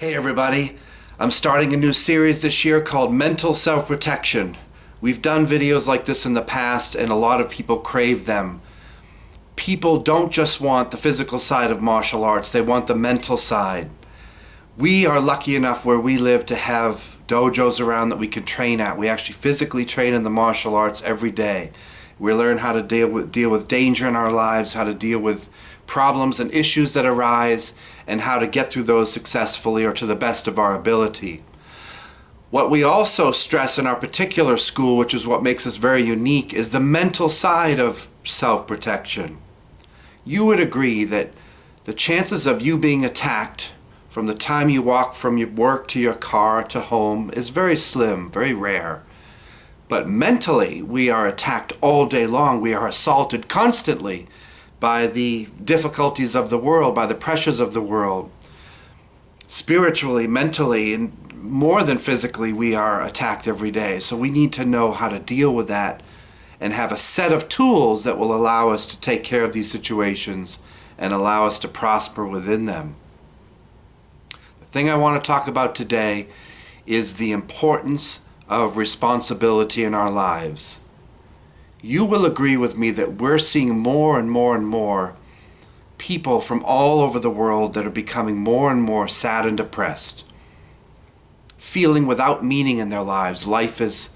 Hey everybody, I'm starting a new series this year called Mental Self-Protection. We've done videos like this in the past and a lot of people crave them. People don't just want the physical side of martial arts, they want the mental side. We are lucky enough where we live to have dojos around that we can train at. We actually physically train in the martial arts every day. We learn how to deal with danger in our lives, how to deal with problems and issues that arise, and how to get through those successfully or to the best of our ability. What we also stress in our particular school, which is what makes us very unique, is the mental side of self-protection. You would agree that the chances of you being attacked from the time you walk from your work to your car to home is very slim, very rare. But mentally, we are attacked all day long. We are assaulted constantly by the difficulties of the world, by the pressures of the world. Spiritually, mentally, and more than physically, we are attacked every day. So we need to know how to deal with that and have a set of tools that will allow us to take care of these situations and allow us to prosper within them. The thing I want to talk about today is the importance of responsibility in our lives. You will agree with me that we're seeing more and more and more people from all over the world that are becoming more and more sad and depressed, feeling without meaning in their lives. Life is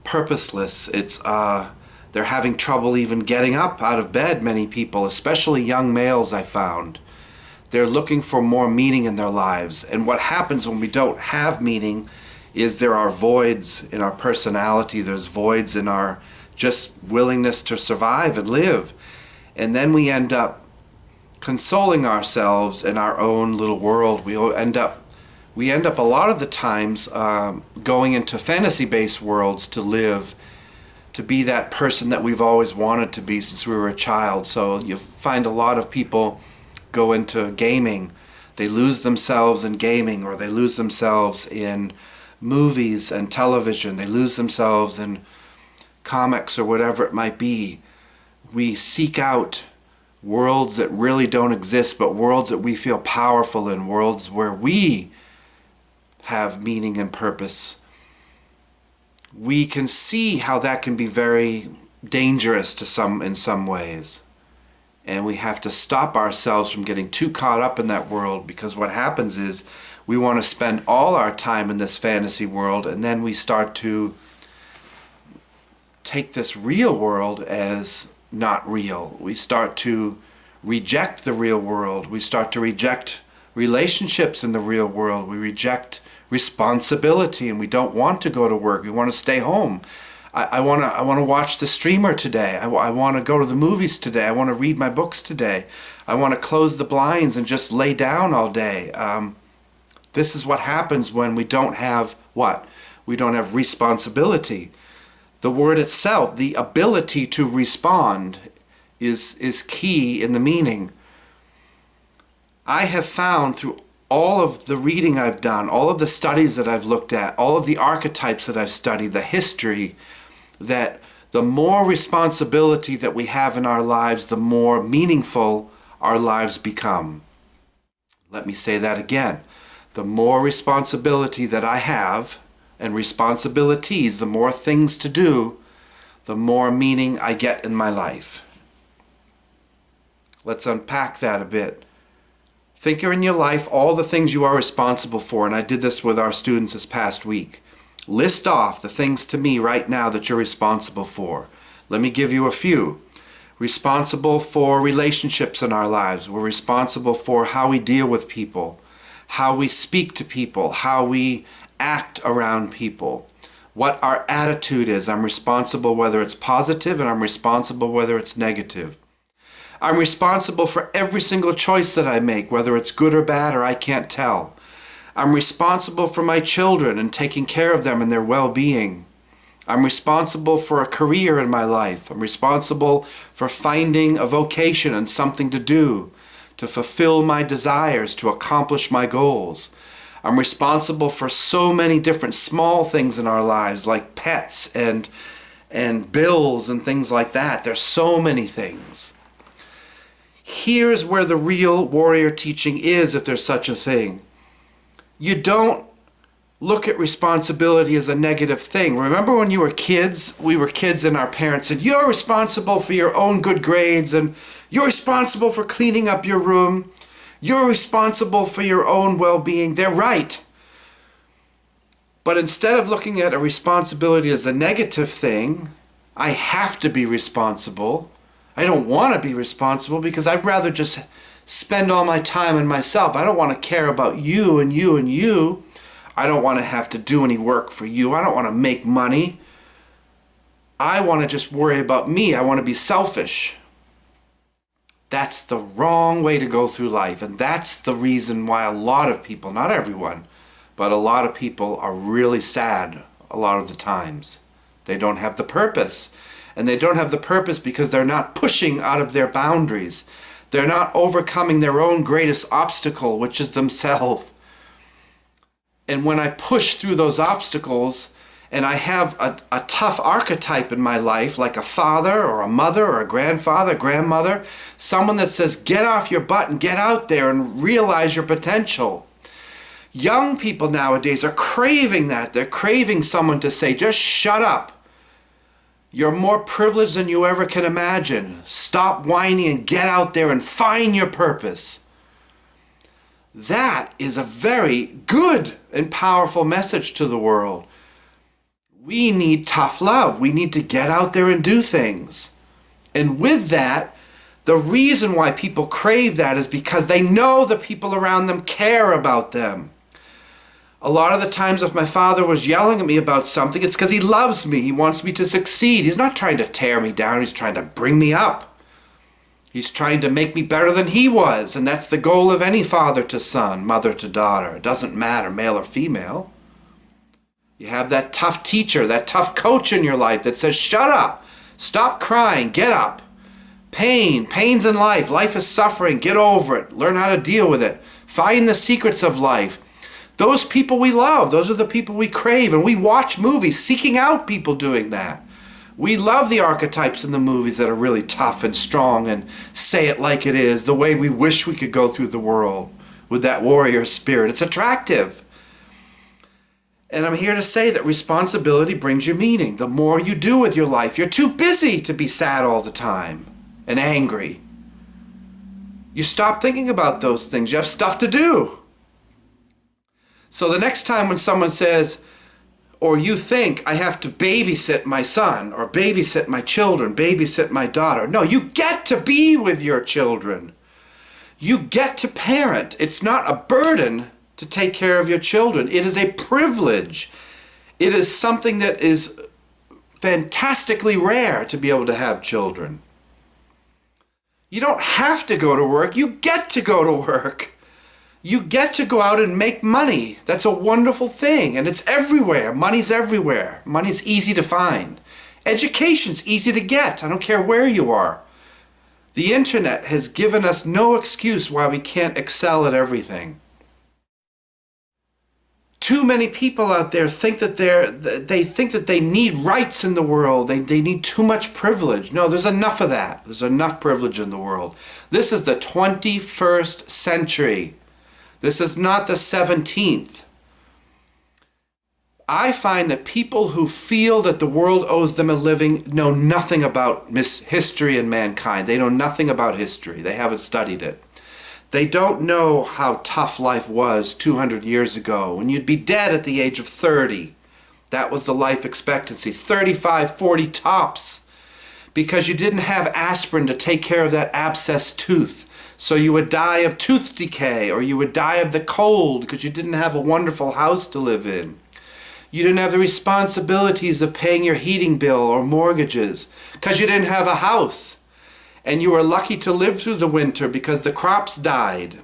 purposeless. They're having trouble even getting up out of bed, many people, especially young males, I found. They're looking for more meaning in their lives. And what happens when we don't have meaning is there are voids in our personality. There's voids in our just willingness to survive and live. And then we end up consoling ourselves in our own little world. We end up a lot of the times going into fantasy-based worlds to live, to be that person that we've always wanted to be since we were a child. So you find a lot of people go into gaming. They lose themselves in gaming, or they lose themselves in movies and television. They lose themselves in comics or whatever it might be. We seek out worlds that really don't exist, but worlds that we feel powerful in, worlds where we have meaning and purpose. We can see how that can be very dangerous in some ways. And we have to stop ourselves from getting too caught up in that world, because what happens is we want to spend all our time in this fantasy world, and then we start to take this real world as not real. We start to reject the real world. We start to reject relationships in the real world. We reject responsibility, and we don't want to go to work. We want to stay home. I want to watch the streamer today. I want to go to the movies today. I want to read my books today. I want to close the blinds and just lay down all day. This is what happens when we don't have what? We don't have responsibility. The word itself, the ability to respond, is key in the meaning. I have found through all of the reading I've done, all of the studies that I've looked at, all of the archetypes that I've studied, the history, that the more responsibility that we have in our lives, the more meaningful our lives become. Let me say that again. The more responsibility that I have, and responsibilities, the more things to do, the more meaning I get in my life. Let's unpack that a bit. Think in your life all the things you are responsible for, and I did this with our students this past week. List off the things to me right now that you're responsible for. Let me give you a few. Responsible for relationships in our lives. We're responsible for how we deal with people, how we speak to people, how we act around people, what our attitude is. I'm responsible whether it's positive, and I'm responsible whether it's negative. I'm responsible for every single choice that I make, whether it's good or bad or I can't tell. I'm responsible for my children and taking care of them and their well-being. I'm responsible for a career in my life. I'm responsible for finding a vocation and something to do, to fulfill my desires, to accomplish my goals. I'm responsible for so many different small things in our lives, like pets and bills and things like that. There's so many things. Here's where the real warrior teaching is, if there's such a thing. You don't look at responsibility as a negative thing. Remember when you were kids? We were kids and our parents said, you're responsible for your own good grades, and you're responsible for cleaning up your room. You're responsible for your own well-being. They're right. But instead of looking at a responsibility as a negative thing, I have to be responsible. I don't want to be responsible because I'd rather just spend all my time on myself. I don't want to care about you and you and you. I don't want to have to do any work for you. I don't want to make money. I want to just worry about me. I want to be selfish. That's the wrong way to go through life. And that's the reason why a lot of people, not everyone, but a lot of people are really sad a lot of the times. They don't have the purpose. And they don't have the purpose because they're not pushing out of their boundaries. They're not overcoming their own greatest obstacle, which is themselves. And when I push through those obstacles and I have a tough archetype in my life, like a father or a mother or a grandfather, grandmother, someone that says, get off your butt and get out there and realize your potential. Young people nowadays are craving that. They're craving someone to say, just shut up. You're more privileged than you ever can imagine. Stop whining and get out there and find your purpose. That is a very good and powerful message to the world. We need tough love. We need to get out there and do things. And with that, the reason why people crave that is because they know the people around them care about them. A lot of the times if my father was yelling at me about something, it's because he loves me. He wants me to succeed. He's not trying to tear me down. He's trying to bring me up. He's trying to make me better than he was, and that's the goal of any father to son, mother to daughter. It doesn't matter, male or female. You have that tough teacher, that tough coach in your life that says, shut up, stop crying, get up. Pain's in life. Life is suffering, get over it. Learn how to deal with it. Find the secrets of life. Those people we love, those are the people we crave, and we watch movies seeking out people doing that. We love the archetypes in the movies that are really tough and strong and say it like it is, the way we wish we could go through the world with that warrior spirit. It's attractive. And I'm here to say that responsibility brings you meaning. The more you do with your life, you're too busy to be sad all the time and angry. You stop thinking about those things. You have stuff to do. So the next time when someone says, or you think, I have to babysit my son, or babysit my children, babysit my daughter. No, you get to be with your children. You get to parent. It's not a burden to take care of your children. It is a privilege. It is something that is fantastically rare to be able to have children. You don't have to go to work. You get to go to work. You get to go out and make money. That's a wonderful thing, and it's everywhere. Money's everywhere. Money's easy to find. Education's easy to get. I don't care where you are. The internet has given us no excuse why we can't excel at everything. Too many people out there think that they need rights in the world. They need too much privilege. No, there's enough of that. There's enough privilege in the world. This is the 21st century. This is not the 17th. I find that people who feel that the world owes them a living know nothing about history and mankind. They know nothing about history. They haven't studied it. They don't know how tough life was 200 years ago when you'd be dead at the age of 30. That was the life expectancy, 35, 40 tops, because you didn't have aspirin to take care of that abscessed tooth. So you would die of tooth decay, or you would die of the cold because you didn't have a wonderful house to live in. You didn't have the responsibilities of paying your heating bill or mortgages because you didn't have a house. And you were lucky to live through the winter because the crops died.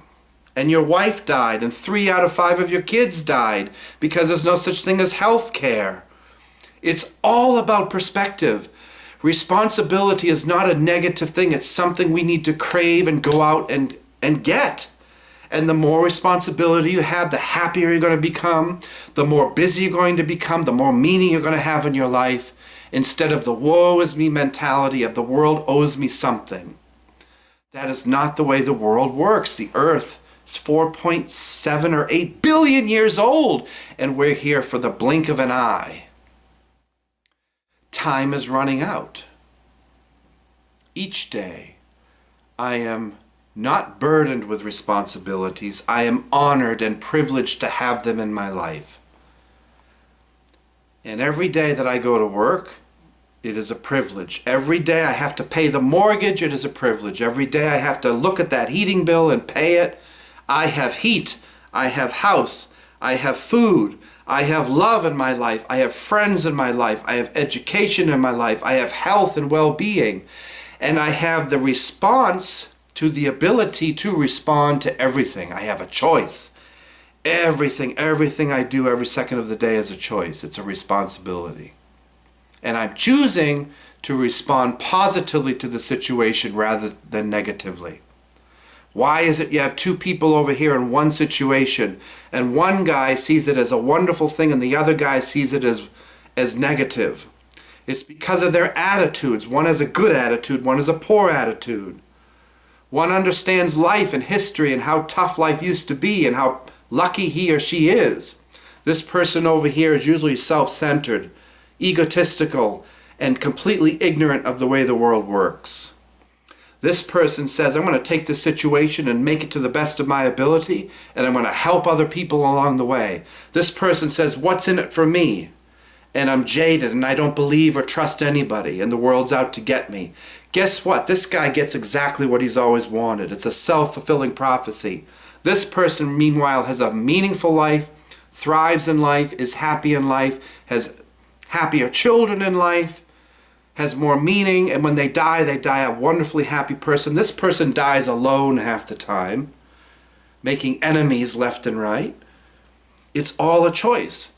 And your wife died, and 3 out of 5 of your kids died because there's no such thing as health care. It's all about perspective. Responsibility is not a negative thing. It's something we need to crave and go out and get. And the more responsibility you have, the happier you're going to become, the more busy you're going to become, the more meaning you're going to have in your life, instead of the woe is me mentality of the world owes me something. That is not the way the world works. The earth It's 4.7 or 8 billion years old, and we're here for the blink of an eye. Time is running out. Each day, I am not burdened with responsibilities. I am honored and privileged to have them in my life. And every day that I go to work, it is a privilege. Every day I have to pay the mortgage, it is a privilege. Every day I have to look at that heating bill and pay it. I have heat, I have house, I have food, I have love in my life, I have friends in my life, I have education in my life, I have health and well-being, and I have the response to the ability to respond to everything. I have a choice. Everything I do every second of the day is a choice. It's a responsibility. And I'm choosing to respond positively to the situation rather than negatively. Why is it you have two people over here in one situation, and one guy sees it as a wonderful thing and the other guy sees it as negative? It's because of their attitudes. One has a good attitude, one has a poor attitude. One understands life and history and how tough life used to be and how lucky he or she is. This person over here is usually self-centered, egotistical, and completely ignorant of the way the world works. This person says, I'm going to take this situation and make it to the best of my ability, and I'm going to help other people along the way. This person says, what's in it for me? And I'm jaded and I don't believe or trust anybody and the world's out to get me. Guess what? This guy gets exactly what he's always wanted. It's a self-fulfilling prophecy. This person, meanwhile, has a meaningful life, thrives in life, is happy in life, has happier children in life, has more meaning, and when they die a wonderfully happy person. This person dies alone half the time, making enemies left and right. It's all a choice.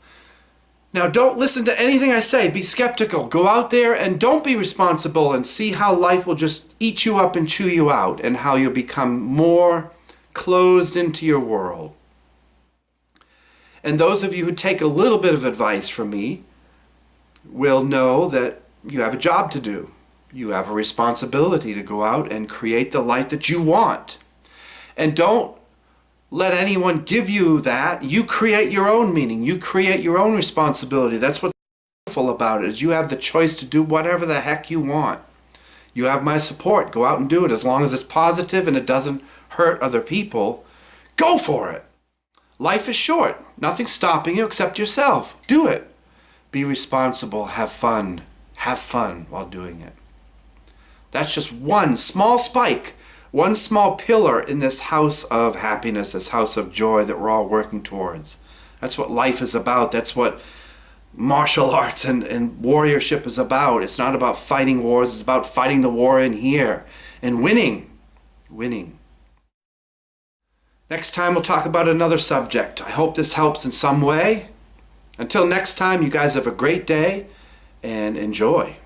Now, don't listen to anything I say. Be skeptical. Go out there and don't be responsible and see how life will just eat you up and chew you out and how you'll become more closed into your world. And those of you who take a little bit of advice from me will know that you have a job to do. You have a responsibility to go out and create the life that you want. And don't let anyone give you that. You create your own meaning. You create your own responsibility. That's what's wonderful about it, is you have the choice to do whatever the heck you want. You have my support. Go out and do it. As long as it's positive and it doesn't hurt other people, go for it. Life is short. Nothing's stopping you except yourself. Do it. Be responsible. Have fun. Have fun while doing it. That's just one small spike, one small pillar in this house of happiness, this house of joy that we're all working towards. That's what life is about. That's what martial arts and warriorship is about. It's not about fighting wars. It's about fighting the war in here and winning. Winning. Next time we'll talk about another subject. I hope this helps in some way. Until next time, you guys have a great day and enjoy.